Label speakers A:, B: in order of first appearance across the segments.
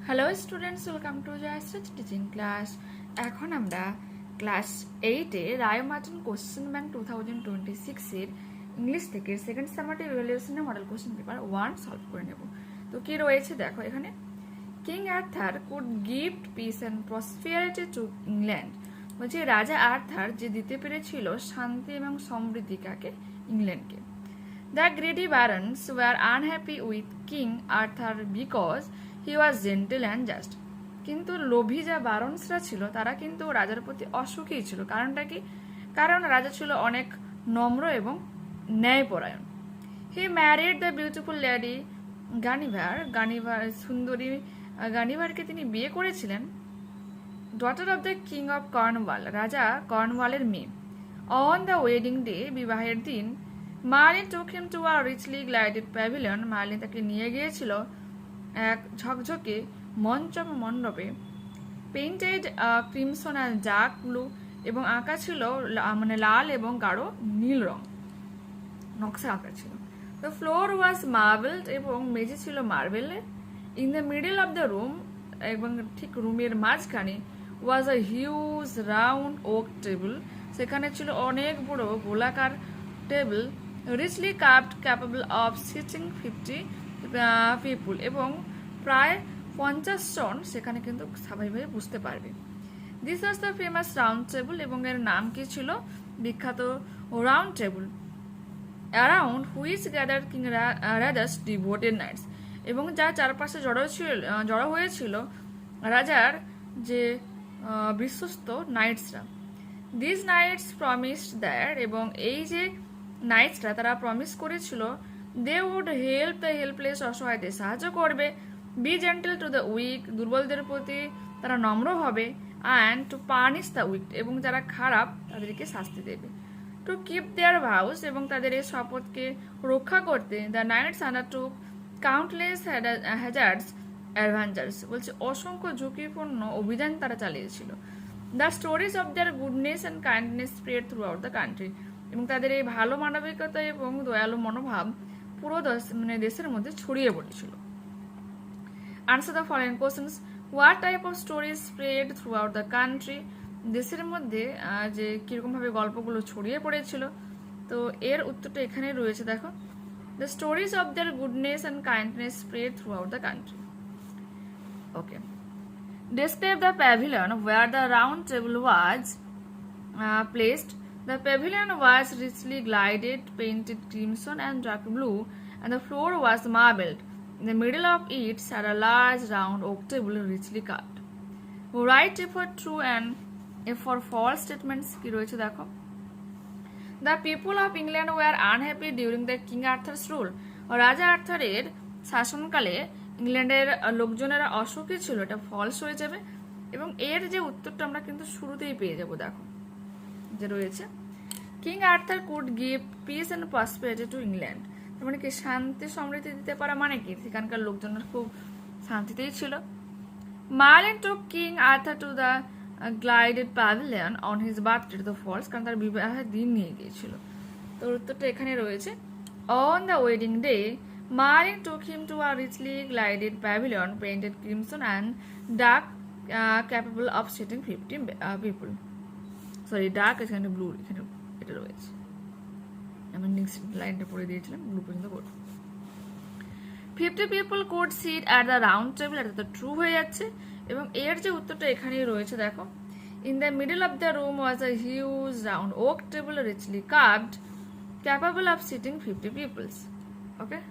A: Hello students, welcome to Jayashree teaching class. এখন আমরা class 8-এ রায় মার্টিন কোশ্চেন ব্যাংক 2026-এর ইংলিশ থেকে সেকেন্ড সামারেটিভ ইভ্যালুয়েশনের মডেল কোশ্চেন পেপার 1 সলভ করে নেব। তো কি রয়েছে দেখো এখানে। King Arthur could gift peace and prosperity to England. বলছে রাজা আর্থার যে দিতে পেরেছিল শান্তি এবং সমৃদ্ধি কাকে? ইংল্যান্ডকে। The greedy barons were unhappy with King Arthur because he was gentle and just. কিন্তু লোভী যা বারন্সরা ছিল তারা কিন্তু রাজার প্রতি অসুখী ছিল। কারণটা কি? কারণ রাজা ছিল অনেক নম্র এবং ন্যায়পরায়ণ। He married the beautiful lady Guinevere সুন্দরী গানিভারকে তিনি বিয়ে করেছিলেন, daughter of the king of Cornwall, রাজা কর্নওয়ালের মেয়ে। অন দ্য ওয়েডিং ডে, বিবাহের দিন, Merlin took him to a richly lighted pavilion. Merlin তাকে নিয়ে গিয়েছিল এক ঝকঝকে মণ্ডপে, painted crimson and dark blue, এবং আঁকা ছিল মানে লাল এবং গাঢ় নীল রং, নকশা আঁকা ছিল। দ্য ফ্লোর ওয়াজ মার্বেলড, এবং মেঝে ছিল মার্বেলের। In the middle of the room, এবং ঠিক রুমের মাঝখানে, was a huge round oak table, সেখানে ছিল অনেক বড় গোলাকার টেবিল, richly carved, capable of seating 50 people, এবং প্রায় 50 জন সেখানে কিন্তু স্বাভাবিকভাবে বুঝতে পারবে। This was the famous round table, এবং এর নাম কি ছিল? বিখ্যাত round table. Around which gather king রাজাস ডিভোটেড নাইটস, এবং যার চারপাশে জড়ো হয়েছিল রাজার যে বিশ্বস্ত নাইটসরা। দিস নাইটস প্রমিসড দ্যাট, এবং এই যে নাইটসরা তারা প্রমিস করেছিল, they would help the helpless, অসহায়দের সাহায্য করবে, be gentle to the weak, দুর্বলদের প্রতি তারা নম্র হবে, and to punish the weak, এবং যারা খারাপ তাদেরকে শাস্তি দেবে, টু কিপ দেয়ার ভাউস, এবং তাদের এই শপথকে রক্ষা করতে, the knights undertook countless hazards adventures, বলছে অসংখ্য ঝুঁকিপূর্ণ অভিযান তারা চালিয়েছিল। The stories of their goodness and kindness spread throughout the country, এবং তাদের এই ভালো মানবিকতা এবং দয়ালু মনোভাব পুরো দেশের মধ্যে ছড়িয়ে পড়েছিল। Answer the following questions. What type of stories spread throughout the country, দেশের মধ্যে যে কিরকমভাবে গল্পগুলো ছড়িয়ে পড়েছিল, তো এর উত্তরটা এখানে রয়েছে দেখো। The stories of their goodness and kindness spread throughout the country. Okay, describe the pavilion where the round table was placed. The pavilion was richly gilded, painted crimson and dark blue, and the floor was marbled. In the middle of it sat a large round oak table richly carved. Write A for true and A for false statements কি রয়েছে দেখো। The people of England were unhappy during the King Arthur's rule. রাজা আর্থারের শাসনকালে ইংল্যান্ডের লোকজনেরা অসুখী ছিল, এটা ফলস হয়ে যাবে, এবং এর যে উত্তরটা আমরা কিন্তু শুরুতেই পেয়ে যাব দেখো, যে রয়েছে king Arthur could give piece and prosperity to England, তার মানে কি শান্তি সমৃদ্ধি দিতে পারা, মানে কি সেখানকার লোকজনের খুব শান্তিতেই ছিল। Merlin took King Arthur to the gilded pavilion on his birthday, তো ফলস, কারণ তার বিবাহের দিন নিয়ে গিয়েছিল। তো উত্তরটা এখানে রয়েছে। On the wedding day, Marlin took him to a richly lighted pavilion painted crimson and dark, capable of seating 50 people. Sorry, dark is kind of blue. এখানে এটা রয়েছে, আমি নেক্সট লাইনটা পড়ে দিয়েছিলাম, ব্লু পর্যন্ত করব। 50 people could sit at the round table, এটা তো ট্রু হয়ে যাচ্ছে, এবং এর যে উত্তরটা এখানেই রয়েছে দেখো। In the middle of the room was a huge round oak table richly carved, capable of seating 50 people. Okay?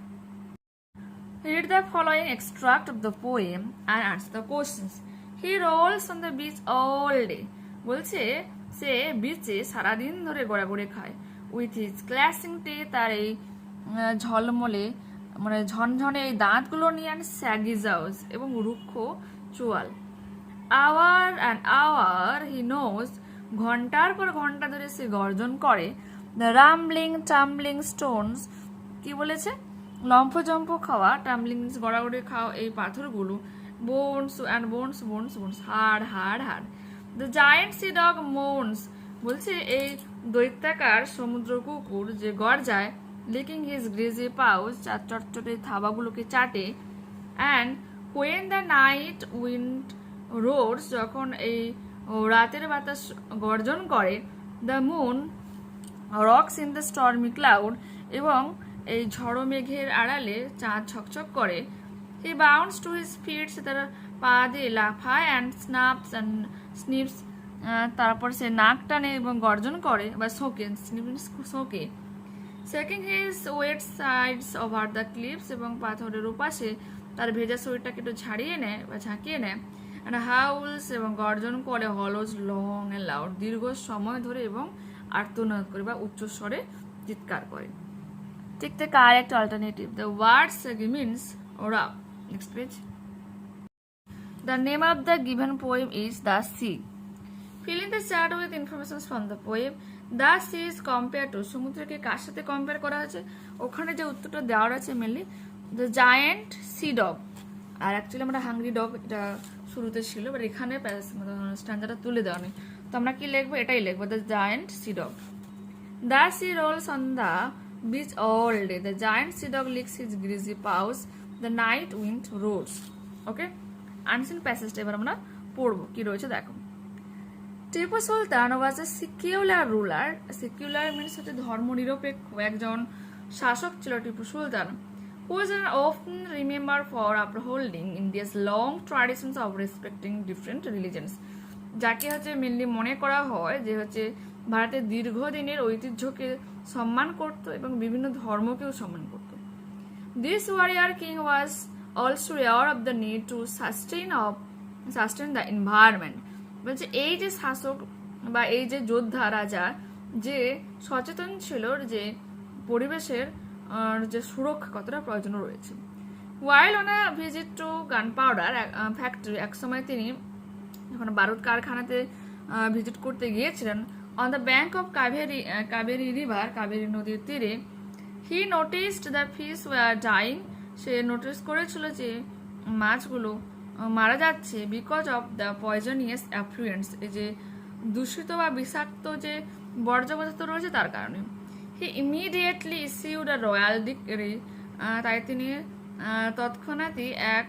A: Read the following extract of the poem and answer the questions. He rolls on the beach all day. বলছে সে বিচে সারাদিন ধরে গড়াগড়ি খায়। With his ক্ল্যাশিং teeth, তার এই ঝলমলে মানে ঝনঝনে এই দাঁতগুলো নিয়ে, অ্যান্ড স্যাগি জাউজ, এবং রুক্ষ চোয়াল। Hour and hour he knows, ঘন্টার পর ঘন্টা ধরে সে গর্জন করে। দ্য রামব্লিং টাম্বলিং স্টোনস, কি বলেছে? লম্ফজম্প খাওয়া, টাম্বলিংস গড়াগড়ি খাওয়া এই পাথরগুলো। Bones and bones bones bones, হাড় হাড় হাড়। দ্য জায়েন্ট সি ডগ মোনস, বলছে এই দৈত্যাকার সমুদ্র কুকুর যে গর্জায়, লিকিং হিজ গ্রেজি পাউস, চার চটচটে থাবাগুলোকে চাটে। And when the night wind roars, যখন এই রাতের বাতাস গর্জন করে, the moon rocks in the stormy cloud, এবং এই ঝড়ো মেঘের আড়ালে চাঁদ ঝকঝক করে, he bounds to his feet, সে তার পা দিয়ে লাফায়, and snaps and snips, তারপর সে নাক টানে এবং গর্জন করে বা শোকে, শোকে, shaking his wet sides over the cliffs, এবং পাথরের উপাসে তার ভেজা শরীরটাকে একটু ঝাড়িয়ে নেয় বা ঝাঁকিয়ে নেয়, and howls, এবং গর্জন করে, hollows long and loud, দীর্ঘ সময় ধরে এবং আর্তনাদ করে বা উচ্চস্বরে চিৎকার করে। Take the correct alternative. The words means rough. Next page. The name of the given poem is The Sea. Fill in the chat with information from the poem. The sea is compared to, সমুদ্রকে কার সাথে compare করা হয়েছে? ওখানে যে উত্তরটা দেওয়া আছে mainly the giant sea dog, আর actually আমরা হাংরি ডগ এটা শুরুতে ছিল, বাট এখানে স্ট্যান্ডারটা তুলে দেওয়া নেই, তো আমরা কি লিখবো? এটাই লিখবো, the giant sea dog. The sea rolls on the beach all day. The giant sea dog licks his greasy paws. The night wind roars. Okay? Unseen passage এবার আমরা পড়বো কি রয়েছে দেখো। Tipu Sultan was a secular ruler. Secular means হচ্ছে ধর্মনিরপেক্ষ একজন শাসক ছিল Tipu Sultan, who is often remembered for upholding India's long traditions of respecting different religions. যাকে হচ্ছে মেনলি মনে করা হয় যে হচ্ছে ভারতের দীর্ঘদিনের ঐতিহ্যকে সম্মান করত এবং বিভিন্ন ধর্মকেও সম্মান করত। This warrior king was also aware of the need to sustain the environment. বলছে এই যে শাসক বা এই যে যোদ্ধা রাজা যে সচেতন ছিল যে পরিবেশের যে সুরক্ষা কতটা প্রয়োজন রয়েছে। While on a visit to gunpowder factory, এক সময় তিনি যখন বারুদ কারখানাতে ভিজিট করতে গিয়েছিলেন, on the bank of Kaveri river, Kaveri নদীর তীরে, he noticed the fish were dying, সে নোটিস করেছিল যে মাছগুলো মারা যাচ্ছে, because of the poisonous effluents, এই যে দূষিত বা বিষাক্ত যে বর্জ্য পদার্থ রয়েছে তার কারণে। he immediately issued a royal decree, তাই তিনি তৎক্ষণাৎই এক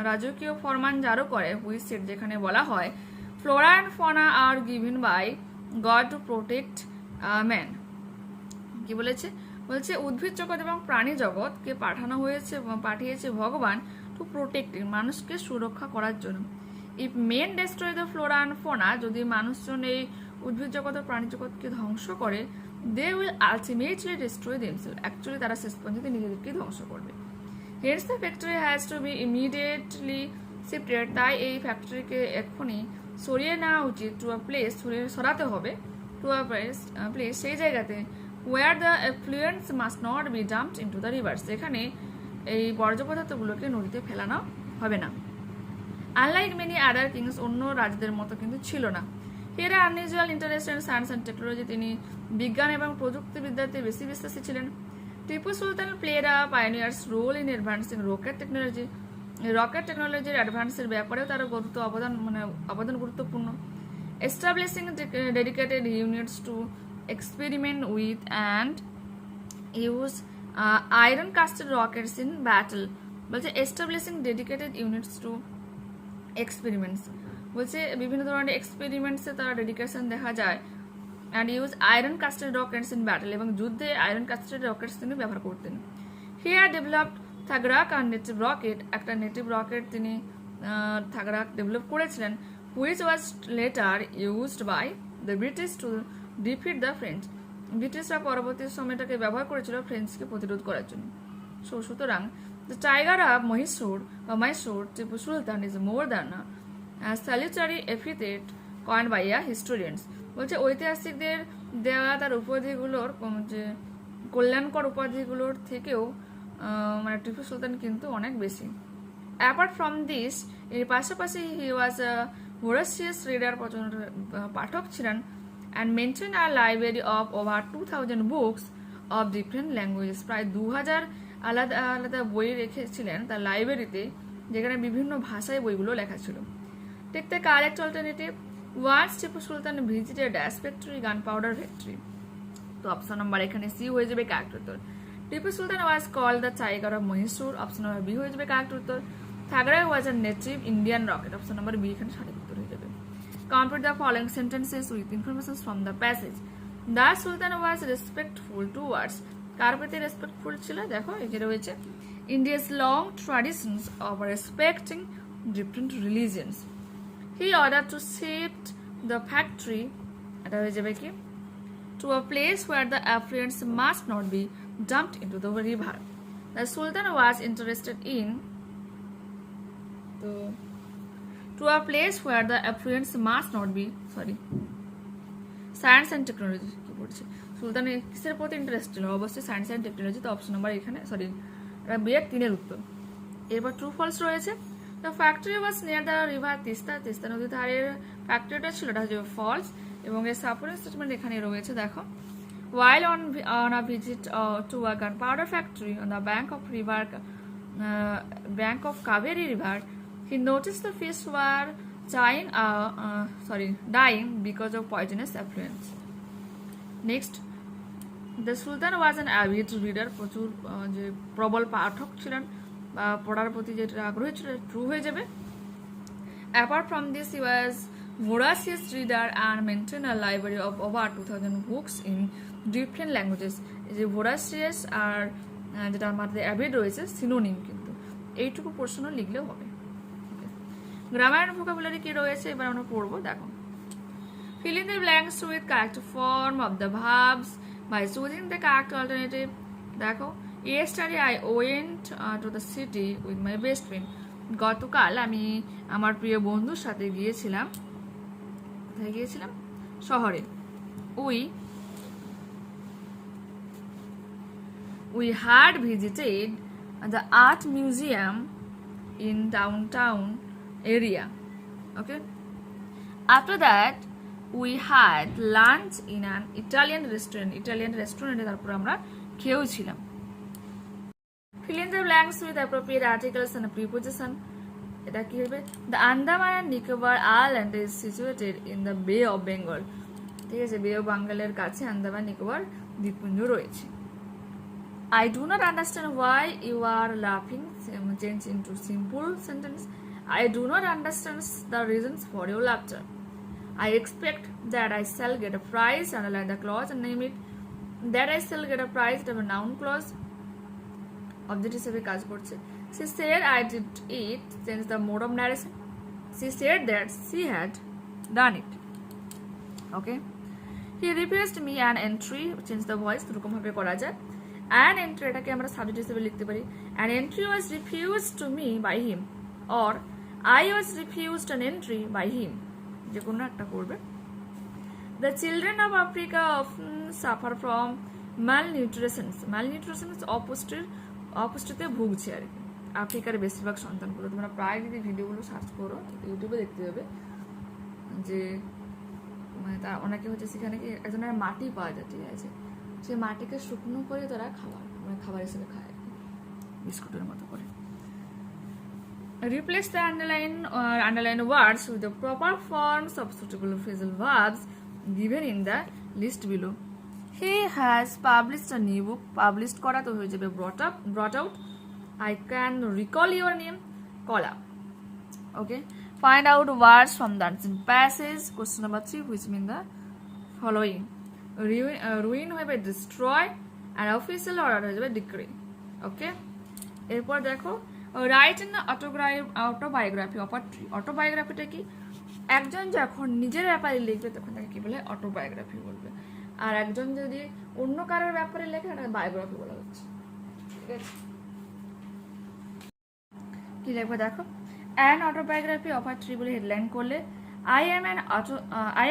A: রাজকীয় ফরমান জারি করে, which said, যেখানে বলা হয়, flora and fauna are given by God to protect man. কি বলেছে? বলছে উদ্ভিদ জগৎ এবং প্রাণী জগৎকে পাঠিয়েছে ভগবান টু প্রোটেক্ট, মানুষকে সুরক্ষা করার জন্য। If men destroy the flora and fauna, যদি মানুষজন এই উদ্ভিদ জগৎ ও প্রাণী জগৎকে ধ্বংস করে, they will ultimately destroy themselves, actually তারা শেষ পর্যন্ত নিজেদেরকে ধ্বংস করবে। Hence the factory has to be immediately shifted, তাই এই ফ্যাক্টরিকে এক্ষুনি সরিয়ে নেওয়া উচিত, টু আ প্লেস, সরাতে হবে, টু আ প্লেস, সেই জায়গাতে, where the effluents must not be dumped into the rivers, যেখানে এই বর্জ্য পদার্থগুলোকে নদীতে ফেলানো হবে না। Unlike many other kings, অন্য রাজাদের মতো কিন্তু ছিল না। He had unusual interest in science and technology, তিনি বিজ্ঞান এবং প্রযুক্তিবিদ্যাতে বেশি বিশ্বাসী ছিলেন। Tipu Sultan played a pioneer's role in advancing rocket technology, rocket টেকনোলজির অ্যাডভান্সের ব্যাপারেও তার অবদান গুরুত্বপূর্ণ। Establishing dedicated units to experiment with and use iron casted rockets in battle, বলছে establishing dedicated units to experiments, বলছে বিভিন্ন ধরনের এক্সপেরিমেন্টসে তার ডেডিকেশন দেখা যায়, and use iron casted rockets in battle, এবং যুদ্ধে আয়রন কাস্টেড রকেটস তিনি ব্যবহার করতেন। He had developed থাগরাক আর নেটিভ রকেট, একটা নেটিভ রকেট তিনি থাগরাক ডেভেলপ করেছিলেন, which was later used by the British to defeat the French, ব্রিটিশরা পরবর্তী সময়টাকে ব্যবহার করেছিল ফ্রেঞ্চকে প্রতিরোধ করার জন্য। সুতরাং the tiger of Mysore, Tipu Sultan, is more than a salutary epithet coined by historians, বলছে ঐতিহাসিকদের দেওয়া তার উপাধিগুলোর যে কল্যাণকর উপাধিগুলোর থেকেও মানে টিপু সুলতান কিন্তু অনেক বেশি। অ্যাপার্ট ফ্রম দিস, এর পাশাপাশি হি ওয়াজ আ ভোরাসিয়াস রিডার, প্রচন্ড পাঠক ছিলেন, and maintain a library of over 2000 books of different languages, প্রায় 2000 আলাদা আলাদা বই রেখেছিলেন তার লাইব্রেরিতে, যেখানে বিভিন্ন ভাষায় বইগুলো লেখা ছিল। Take the correct alternative, once Tipu Sultan visited as factory, gun powder factory, তো অপশন নাম্বার এখানে সি হয়ে যাবে কারেক্ট উত্তর। Tipu Sultan was called the tiger of Mahishur, option number B হয়ে যাবে কারেক্ট উত্তর। Thagra was a native Indian rocket. Option number B এখানে সঠিক উত্তর হয়ে যাবে। Complete the following sentences with information from the passage. The Sultan was respectful towards. কার প্রতি respectful ছিল? দেখো এই যে রয়েছে India's long traditions of respecting different religions. He ordered to shift the factory, এটা হয়ে যাবে কি, to a place where the effluents must not be dumped into the river. The Sultan was interested in to a place where the effluents must not be science and technology. কি বলছে? সুলতান কিসের প্রতি interest ছিল? অবশ্যই science and technology. তো option number এখানে এটা B এর 3 এর উত্তর। এরপর ট্রু ফলস রয়েছে। The factory was near the river Teesta. Teesta নদীর ধারের ফ্যাক্টরিটা ছিল, এটা হচ্ছে ফলস। এবং এর সাপোর্টিং স্টেটমেন্ট এখানে রয়েছে দেখো, while on a visit to a gunpowder factory on the bank of Kaveri river, he noticed the fish were dying because of poisonous effluents. Next, the Sultan was an avid reader, প্রচুর যে প্রবল পাঠক ছিলেন বা পড়ার প্রতি যেটা আগ্রহী ছিল, ট্রু হয়ে যাবে। Apart from this, he was voracious reader and maintained a library of over 2000 books in different languages. এই যে voracious আর যেটা আমাদের অ্যাভিড রয়েছে সিনোনিম, কিন্তু এইটুকু প্রশ্ন লিখলেও হবে। গ্রামার এন্ড ভোকাবুলারি কি রয়েছে এবার আমরা পড়বো। দেখো, fill in the blanks with correct form of the verbs by choosing the correct alternative. দেখো, yesterday I went to the city with my best friend. গতকাল আমি আমার প্রিয় বন্ধুর সাথে গিয়েছিলাম। কোথায় গিয়েছিলাম? শহরে। We had visited the art museum in downtown area. Okay. After that, we had lunch in an Italian restaurant. Italian restaurant এ তারপর আমরা খেয়েছিলাম। Fill in the blanks with appropriate articles and preposition. এটা কি হবে? The Andaman and Nicobar Island is situated in the Bay of Bengal. ঠিক আছে, বে of বেঙ্গলের কাছে আন্দামান নিকোবর দ্বীপপুঞ্জ রয়েছে। I do not understand why you are laughing. Change into simple sentence. I do not understand the reasons for your laughter. I expect that I shall get a prize. Underline the clause and name it. That I shall get a prize. It have a noun clause. Object হিসেবে কাজ করছে। She said I did it. Change the mode of narration. She said that she had done it. Okay. He refused me an entry. Change the voice. এরকম ভাবে করা যায়। An entry এটাকে আমরা subject হিসেবে লিখতে পারি। An entry was refused to me by him, or I was refused an entry by him. যে কোনো একটা করবে। The children of Africa often suffer from malnutrition. Malnutrition is অপুষ্টিতে ভুগছে আর কি আফ্রিকার বেশিরভাগ সন্তানগুলো। তোমরা প্রায় যদি ভিডিওগুলো সার্চ করো ইউটিউবে দেখতে পাবে যে মানে তার অনেকে হচ্ছে সেখানে কি একজনের মাটি পাওয়া যায়, ঠিক আছে, সে মাটিকে শুকনো করে তারা খাবার হিসেবে খায় বিস্কুটের মতো করে। Replace the underline words with the proper forms of suitable phrasal verbs given in the list below. He has published a new book. Published করা তো হয়ে যাবে brought out. I can recall your name. Call up. Okay. Find out words from the answering passage. Question number 3, which mean the following. Ruin হয়ে যাবে destroy, and official order হয়ে যাবে decree. Okay. এরপর দেখো, write in autobiography of a tree. অটোবায়োগ্রাফিটা কি? একজন যখন নিজের ব্যাপারে লিখবে তখন তাকে কি বলে? অটোবায়োগ্রাফি বলবে। আর একজন যদি অন্য কারোর ব্যাপারে লেখে এটা বায়োগ্রাফি বলা হচ্ছে। ঠিক আছে, কি লিখবে দেখো, an autobiography of a tree বলে হেডলাইন করলে I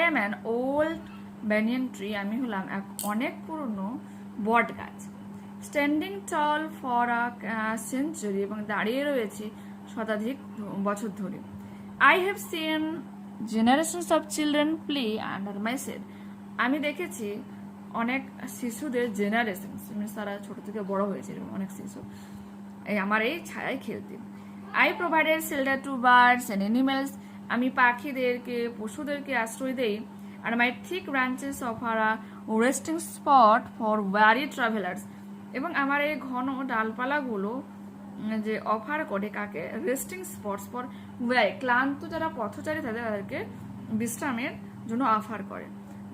A: am an old banyan tree. আমি হলাম এক অনেক পুরনো বট গাছ। Standing tall for a century, এবং দাঁড়িয়ে রয়েছে শতাধিক বছর ধরে। I have seen generations of children play under my shade. আমি দেখেছি অনেক শিশুদের জেনারেশন, তারা ছোট থেকে বড় হয়েছে এরকম অনেক শিশু আমার এই ছায়ায় খেলতে। I provided shelter to birds and animals. আমি পাখিদেরকে পশুদেরকে আশ্রয় দেই। আর my thick branches offer a resting spot for weary travellers. এবং আমার এই ঘন ডালপালাগুলো যে অফার করে কাকে, রেস্টিং স্পটস ফর ওয়াই, ক্লান্ত যারা পথচারী তাদেরকে বিশ্রামের জন্য অফার করে।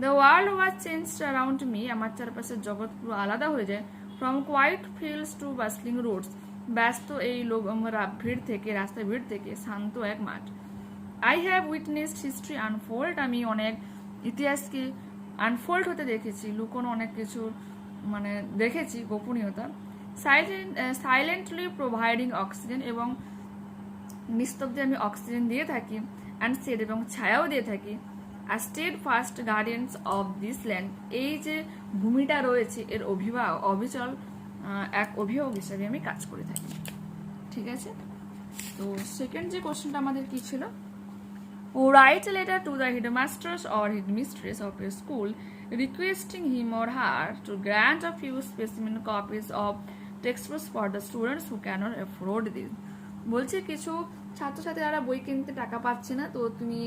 A: The world was changed around me, আমার চারপাশের জগৎ পুরো আলাদা হয়ে যায়। From quiet fields to bustling roads, ব্যস্ত এই লোক ভিড় থেকে, রাস্তায় ভিড় থেকে শান্ত এক মাঠ। I have witnessed history unfold, আমি অনেক ইতিহাসকে আনফোল্ড হতে দেখেছি, লুকোনো অনেক কিছু মানে দেখেছি, গোপনীয়তা। সাইলেন্টলি প্রোভাইডিং অক্সিজেন, এবং নিস্তব্ধে আমি অক্সিজেন দিয়ে থাকি। অ্যান্ড শেড, এবং ছায়াও দিয়ে থাকি। আর steadfast guardians of this land, এই যে ভূমিটা রয়েছে এর অবিচল এক অভিভাবক হিসাবে আমি কাজ করে থাকি। ঠিক আছে, তো সেকেন্ড যে কোশ্চেনটা আমাদের কি ছিল, write a letter to the headmasters or headmistress of a school requesting him or her to grant a few specimen copies of textbooks for the students who can't afford this. বলছে কিছু ছাত্রছাত্রীরা বই কিনতে টাকা পাচ্ছে না, তো তুমি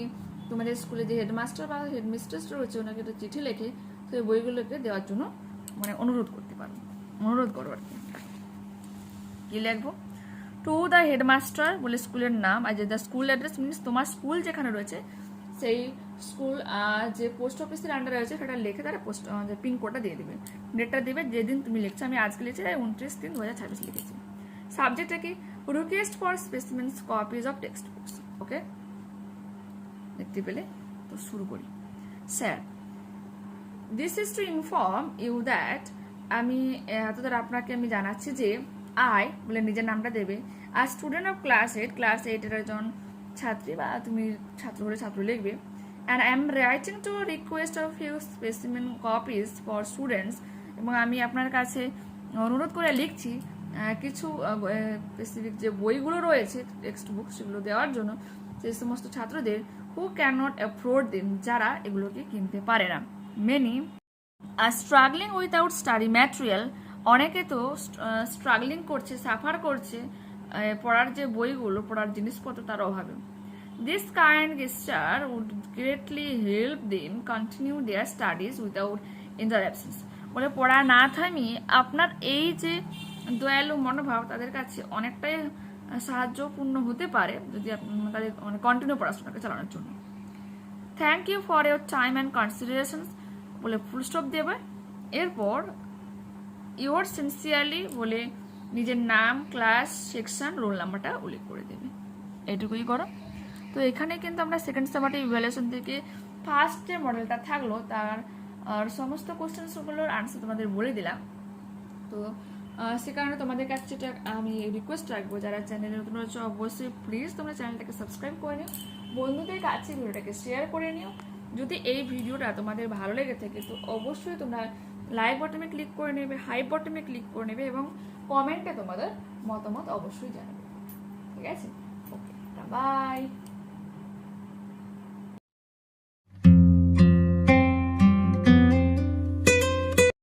A: তোমাদের স্কুলে যে হেডমাস্টার বা হেডমিস্ট্রেস রয়েছে ওনাকে একটা চিঠি লিখে তো এই বইগুলোকে দেওয়ার জন্য মানে অনুরোধ করতে পারো, অনুরোধ করো আর কি লিখবো, টু দ্য হেডমাস্টার বলে স্কুলের নাম, আর যে দ্য স্কুল অ্যাড্রেস মিনস তোমার স্কুল যেখানে রয়েছে সেই স্কুল যে পোস্ট অফিসের আন্ডারে রয়েছে সেটা লিখে তারা পোস্ট যে পিনকোডটা দিয়ে দেবে, ডেটটা দেবে যেদিন তুমি লিখছো। আমি আজকে লিখছি 29/3/2026 লিখেছি। সাবজেক্টটা কি, request for specimens copies of text books. Okay, দেখতে পেলে, তো শুরু করি। Sir, this is to inform you that, আমি এতদের আপনাকে আমি জানাচ্ছি যে আই বলে নিজের নামটা দেবে, আর স্টুডেন্ট অফ ক্লাস 8 একজন ছাত্রী, বা তুমি ছাত্র হলে ছাত্র লিখবে। And I am writing to request of you specimen copies for students, এবং আমি আপনার কাছে অনুরোধ করে লিখছি কিছু স্পেসিফিক যে বইগুলো রয়েছে টেক্সট বুক সেগুলো দেওয়ার জন্য সেই সমস্ত ছাত্রদের who can not afford them, যারা এগুলোকে কিনতে পারে না। মেনি আর স্ট্রাগলিং উইথাউট স্টাডি ম্যাটেরিয়াল, অনেকে তো স্ট্রাগলিং করছে, সাফার করছে পড়ার যে বইগুলো, পড়ার জিনিসপত্র তার অভাবে। This kind gesture would greatly help them continue their studies without interruptions, বলে পড়া না থামিয়ে আপনার এই যে দয়ালু মনোভাব তাদের কাছে অনেকটাই সাহায্যপূর্ণ হতে পারে যদি তাদের কন্টিনিউ পড়াশোনাকে চালানোর জন্য। Thank you for your time and considerations বলে ফুল স্টপ দেবে। এরপর ইউর সিনসিয়ারলি বলে নিজের নাম, ক্লাস, সেকশন, রোল নাম্বারটা উল্লেখ করে দেবে। এটুকুই করো। তো এখানে কিন্তু আমরা সেকেন্ড সামাটিভ ইভ্যালুয়েশন থেকে ফার্স্ট যে মডেলটা থাকলো তার আর সমস্ত কোশ্চেন্সগুলোর আনসার তোমাদের বলে দিলাম। তো সে কারণে তোমাদের কাছে যেটা আমি রিকোয়েস্ট রাখবো, যারা চ্যানেলে নতুন রয়েছে অবশ্যই প্লিজ তোমরা চ্যানেলটাকে সাবস্ক্রাইব করে নিও, বন্ধুদের কাছে ভিডিওটাকে শেয়ার করে নিও। যদি এই ভিডিওটা তোমাদের ভালো লেগে থাকে তো অবশ্যই তোমরা লাইক বাটনে ক্লিক করে নেবে, হাইপ বাটনে ক্লিক করে নেবে, এবং কমেন্টে তোমাদের মতামত অবশ্যই জানাবে। ঠিক আছে, ওকে, বাই।